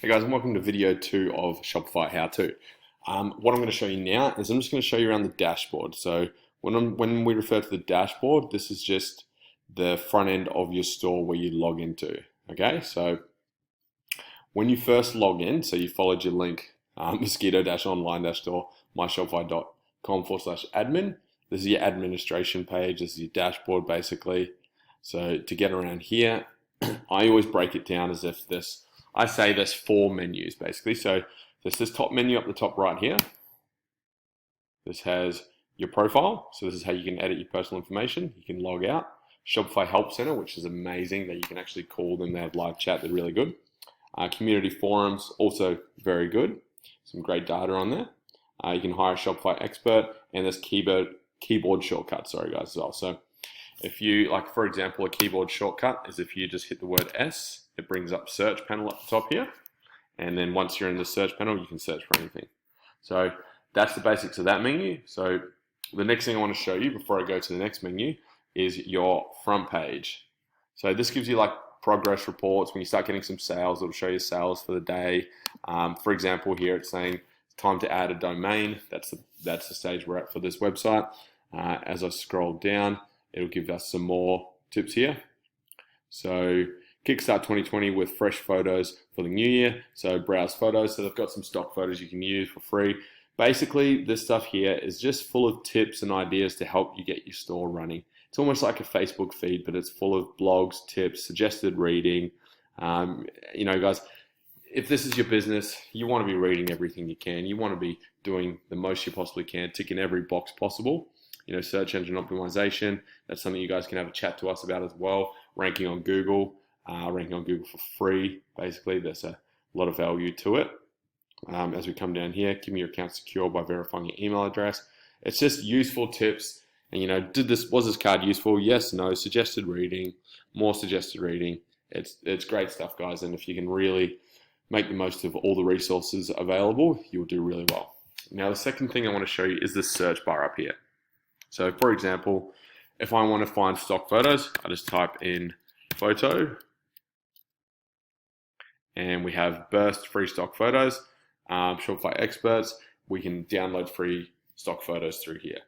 Hey guys, and welcome to video 2 of Shopify How To. What I'm going to show you now is I'm just going to show you around the dashboard. So when we refer to the dashboard, this is just the front end of your store where you log into. Okay, so when you first log in, so you followed your link, mosquito-online-store, myshopify.com/admin. This is your administration page. This is your dashboard basically. So to get around here, I always break it down as if I say there's 4 menus basically. So there's this top menu up the top right here. This has your profile. So this is how you can edit your personal information. You can log out. Shopify Help Center, which is amazing that you can actually call them. They have live chat. They're really good. Community forums, also very good. Some great data on there. You can hire a Shopify expert, and there's keyboard shortcuts, sorry guys, as well. So if you, like for example, a keyboard shortcut is if you just hit the word S, it brings up search panel up the top here. And then once you're in the search panel, you can search for anything. So that's the basics of that menu. So the next thing I want to show you before I go to the next menu is your front page. So this gives you like progress reports. When you start getting some sales, it'll show you sales for the day. For example, here it's saying it's time to add a domain. That's the stage we're at for this website. As I scroll down, it'll give us some more tips here. So kickstart 2020 with fresh photos for the new year. So browse photos. So they've got some stock photos you can use for free. Basically, this stuff here is just full of tips and ideas to help you get your store running. It's almost like a Facebook feed, but it's full of blogs, tips, suggested reading. You know, guys, if this is your business, you want to be reading everything you can. You want to be doing the most you possibly can, ticking every box possible. You know, search engine optimization, that's something you guys can have a chat to us about as well. Ranking on Google for free, basically. There's a lot of value to it. As we come down here, keeping your account secure by verifying your email address. It's just useful tips. And you know, was this card useful? Yes, no, suggested reading, more suggested reading. It's great stuff, guys. And if you can really make the most of all the resources available, you'll do really well. Now, the second thing I want to show you is this search bar up here. So for example, if I want to find stock photos, I just type in photo and we have burst free stock photos. Shopify experts, we can download free stock photos through here.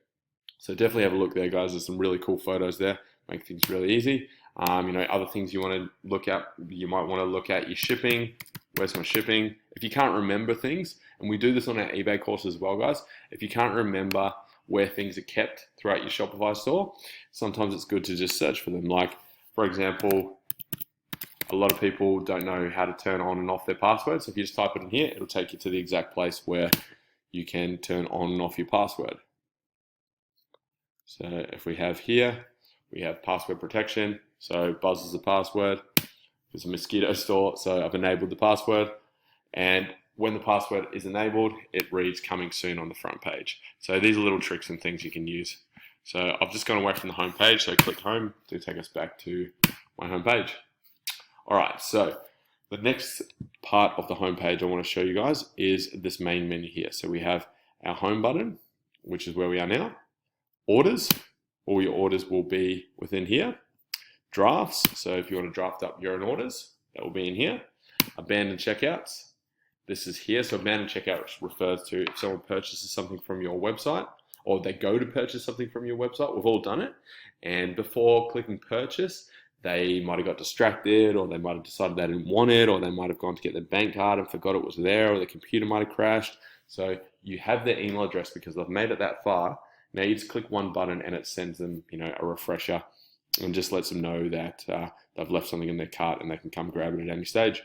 So definitely have a look there, guys. There's some really cool photos there, make things really easy. You know, other things you want to look at, you might want to look at your shipping. Where's my shipping? If you can't remember things, and we do this on our eBay course as well, guys, if you can't remember where things are kept throughout your Shopify store, sometimes it's good to just search for them. Like, for example, a lot of people don't know how to turn on and off their password. So if you just type it in here, it'll take you to the exact place where you can turn on and off your password. So if we have here, we have password protection. So Buzz is the password. It's a mosquito store, so I've enabled the password. And when the password is enabled, it reads coming soon on the front page. So these are little tricks and things you can use. So I've just gone away from the home page, so click home to take us back to my home page. All right, so the next part of the home page I want to show you guys is this main menu here. So we have our home button, which is where we are now. Orders, all your orders will be within here. Drafts, so if you want to draft up your own orders, that will be in here. Abandoned checkouts, this is here. So abandoned checkout refers to if someone purchases something from your website or they go to purchase something from your website. We've all done it. And before clicking purchase, they might have got distracted, or they might have decided they didn't want it, or they might have gone to get their bank card and forgot it was there, or the computer might have crashed. So you have their email address because they've made it that far. Now you just click one button and it sends them, you know, a refresher and just lets them know that they've left something in their cart and they can come grab it at any stage.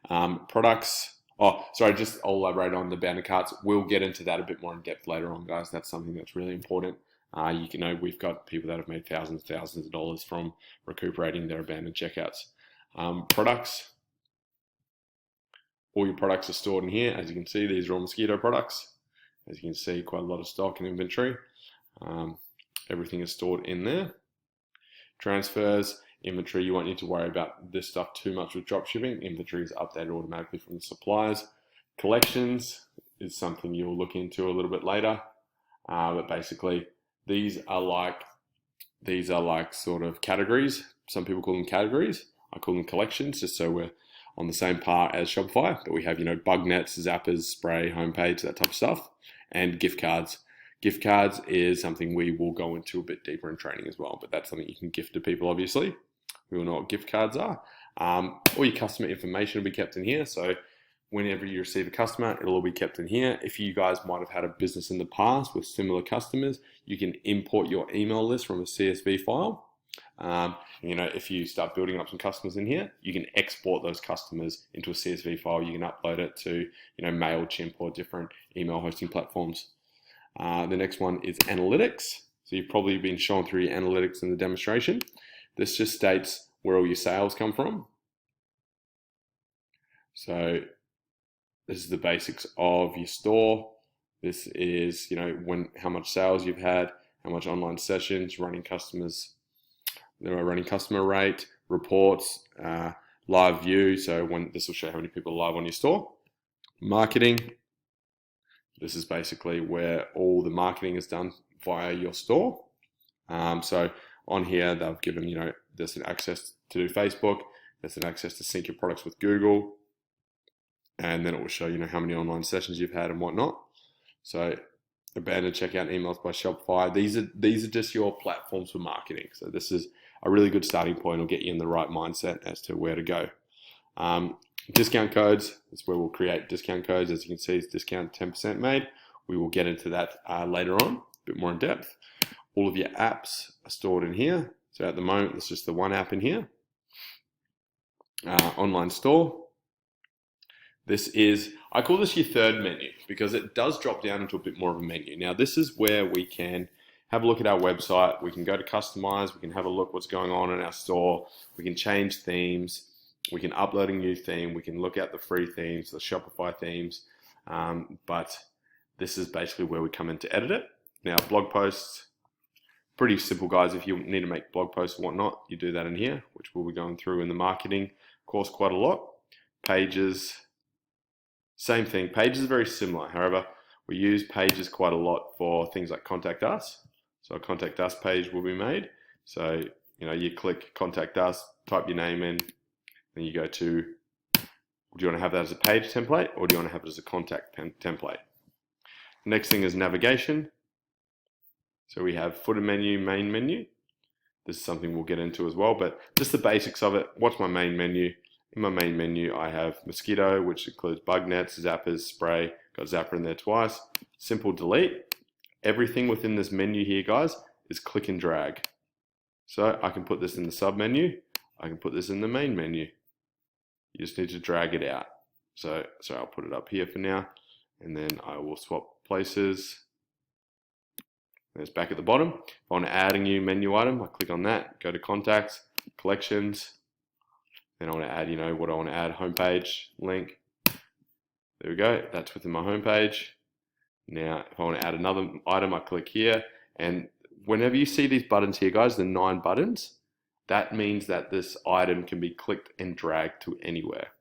Products. Oh, sorry, I'll elaborate on the abandoned carts. We'll get into that a bit more in depth later on, guys. That's something that's really important. You know, we've got people that have made thousands of dollars from recuperating their abandoned checkouts. Products. All your products are stored in here. As you can see, these are all mosquito products. As you can see, quite a lot of stock and inventory. Everything is stored in there. Transfers, inventory, you won't need to worry about this stuff too much with dropshipping. Inventory is updated automatically from the suppliers. Collections is something you'll look into a little bit later. But basically, these are like sort of categories. Some people call them categories. I call them collections, just so on the same par as Shopify, but we have, bug nets, zappers, spray, homepage, that type of stuff, and gift cards. Gift cards is something we will go into a bit deeper in training as well, but that's something you can gift to people, obviously. We all know what gift cards are. All your customer information will be kept in here. So whenever you receive a customer, it'll all be kept in here. If you guys might have had a business in the past with similar customers, you can import your email list from a CSV file. If you start building up some customers in here, you can export those customers into a CSV file. You can upload it to, MailChimp or different email hosting platforms. The next one is analytics. So you've probably been shown through your analytics in the demonstration. This just states where all your sales come from. So this is the basics of your store. This is, how much sales you've had, how much online sessions, running customers, running customer rate, reports, live view. So this will show how many people are live on your store. Marketing. This is basically where all the marketing is done via your store. So on here, they've given, there's an access to do Facebook. There's an access to sync your products with Google. And then it will show, how many online sessions you've had and whatnot. So abandoned checkout emails by Shopify. These are just your platforms for marketing. So this is a really good starting point. It'll get you in the right mindset as to where to go. Discount codes. That's where we'll create discount codes. As you can see, it's discount 10% made. We will get into that later on, a bit more in depth. All of your apps are stored in here. So at the moment, it's just the one app in here. Online store. I call this your third menu because it does drop down into a bit more of a menu. Now, this is where we can have a look at our website. We can go to customize. We can have a look what's going on in our store. We can change themes. We can upload a new theme. We can look at the free themes, the Shopify themes. But this is basically where we come in to edit it. Now, blog posts, pretty simple, guys. If you need to make blog posts and whatnot, you do that in here, which we'll be going through in the marketing course quite a lot. Pages. Same thing, pages are very similar. However, we use pages quite a lot for things like contact us. So a contact us page will be made. So, you click contact us, type your name in, then you go to, do you want to have that as a page template or do you want to have it as a contact template? Next thing is navigation. So we have footer menu, main menu. This is something we'll get into as well, but just the basics of it. What's my main menu? In my main menu, I have mosquito, which includes bug nets, zappers, spray, got zapper in there twice. Simple delete. Everything within this menu here, guys, is click and drag. So I can put this in the sub menu. I can put this in the main menu. You just need to drag it out. So I'll put it up here for now, and then I will swap places. And it's back at the bottom. If I want to add a new menu item, I click on that, go to contacts, collections. Then I want to add, what I want to add, homepage link. There we go. That's within my homepage. Now, if I want to add another item, I click here. And whenever you see these buttons here, guys, the 9 buttons, that means that this item can be clicked and dragged to anywhere.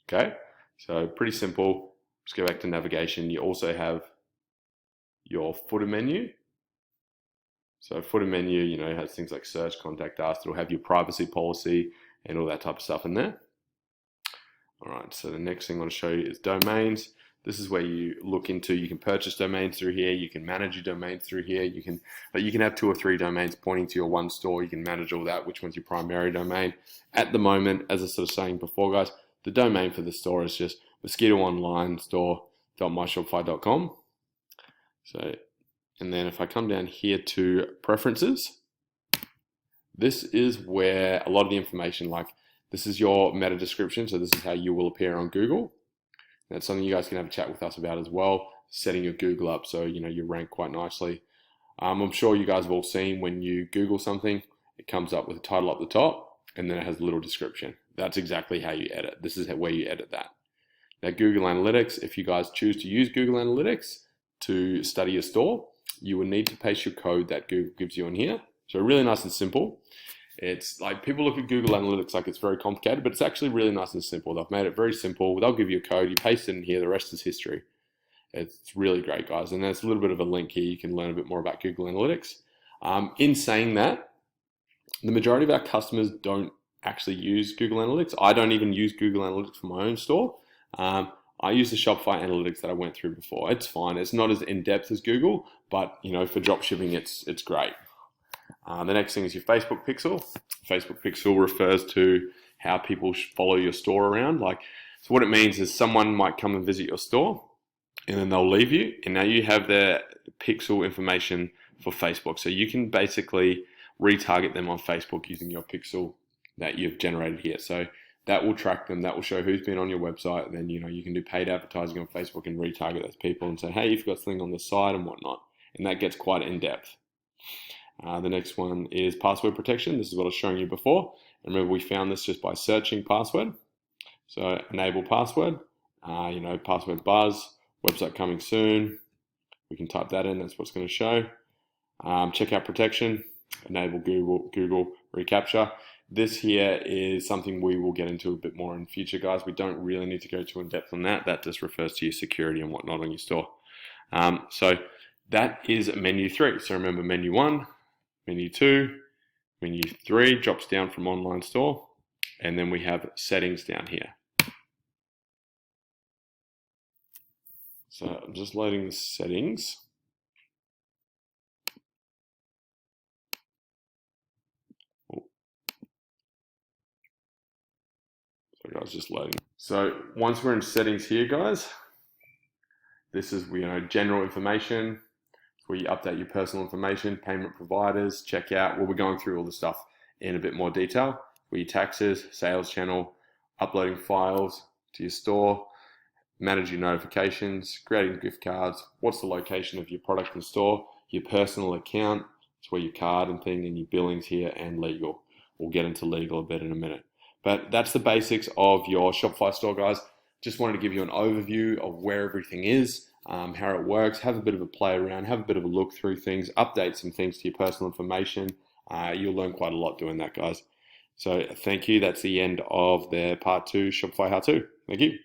Okay? So pretty simple. Let's go back to navigation. You also have your footer menu. So footer menu, has things like search, contact us. It'll have your privacy policy and all that type of stuff in there. All right, so the next thing I want to show you is domains. This is where you look into, you can purchase domains through here, you can manage your domains through here, you can have 2 or 3 domains pointing to your one store, you can manage all that, which one's your primary domain. At the moment, as I was saying before, guys, the domain for the store is just mosquitoonlinestore.myshopify.com. So, and then if I come down here to preferences, this is where a lot of the information, this is your meta description. So this is how you will appear on Google. That's something you guys can have a chat with us about as well, setting your Google up so, you rank quite nicely. I'm sure you guys have all seen when you Google something, it comes up with a title up the top and then it has a little description. That's exactly how you edit. This is where you edit that. Now, Google Analytics, if you guys choose to use Google Analytics to study your store, you will need to paste your code that Google gives you in here. So really nice and simple. It's like people look at Google Analytics like it's very complicated, but it's actually really nice and simple. They've made it very simple. They'll give you a code, you paste it in here, the rest is history. It's really great, guys. And there's a little bit of a link here. You can learn a bit more about Google Analytics. In saying that, the majority of our customers don't actually use Google Analytics. I don't even use Google Analytics for my own store. I use the Shopify Analytics that I went through before. It's fine. It's not as in-depth as Google, but for drop shipping, it's great. The next thing is your Facebook pixel. Facebook pixel refers to how people follow your store around. So what it means is someone might come and visit your store, and then they'll leave you, and now you have their pixel information for Facebook. So you can basically retarget them on Facebook using your pixel that you've generated here. So that will track them, that will show who's been on your website, and then you can do paid advertising on Facebook and retarget those people and say, hey, you've got something on the side and whatnot. And that gets quite in-depth. The next one is password protection. This is what I was showing you before. And remember, we found this just by searching password. So enable password, password buzz, website coming soon. We can type that in, that's what's going to show. Checkout protection, enable Google reCAPTCHA. This here is something we will get into a bit more in future, guys. We don't really need to go too in depth on that. That just refers to your security and whatnot on your store. So that is menu 3. So remember, menu 1, menu 2, menu 3 drops down from online store, and then we have settings down here. So I'm just loading the settings. So guys, just loading. So once we're in settings here, guys, this is general information, where you update your personal information, payment providers, checkout. We'll be going through all the stuff in a bit more detail. Where your taxes, sales channel, uploading files to your store, manage your notifications, creating gift cards, what's the location of your product in store, your personal account, it's where your card and thing, and your billings here, and legal. We'll get into legal a bit in a minute. But that's the basics of your Shopify store, guys. Just wanted to give you an overview of where everything is, how it works, have a bit of a play around, have a bit of a look through things, update some things to your personal information. You'll learn quite a lot doing that, guys. So thank you. That's the end of the part 2 Shopify How To. Thank you.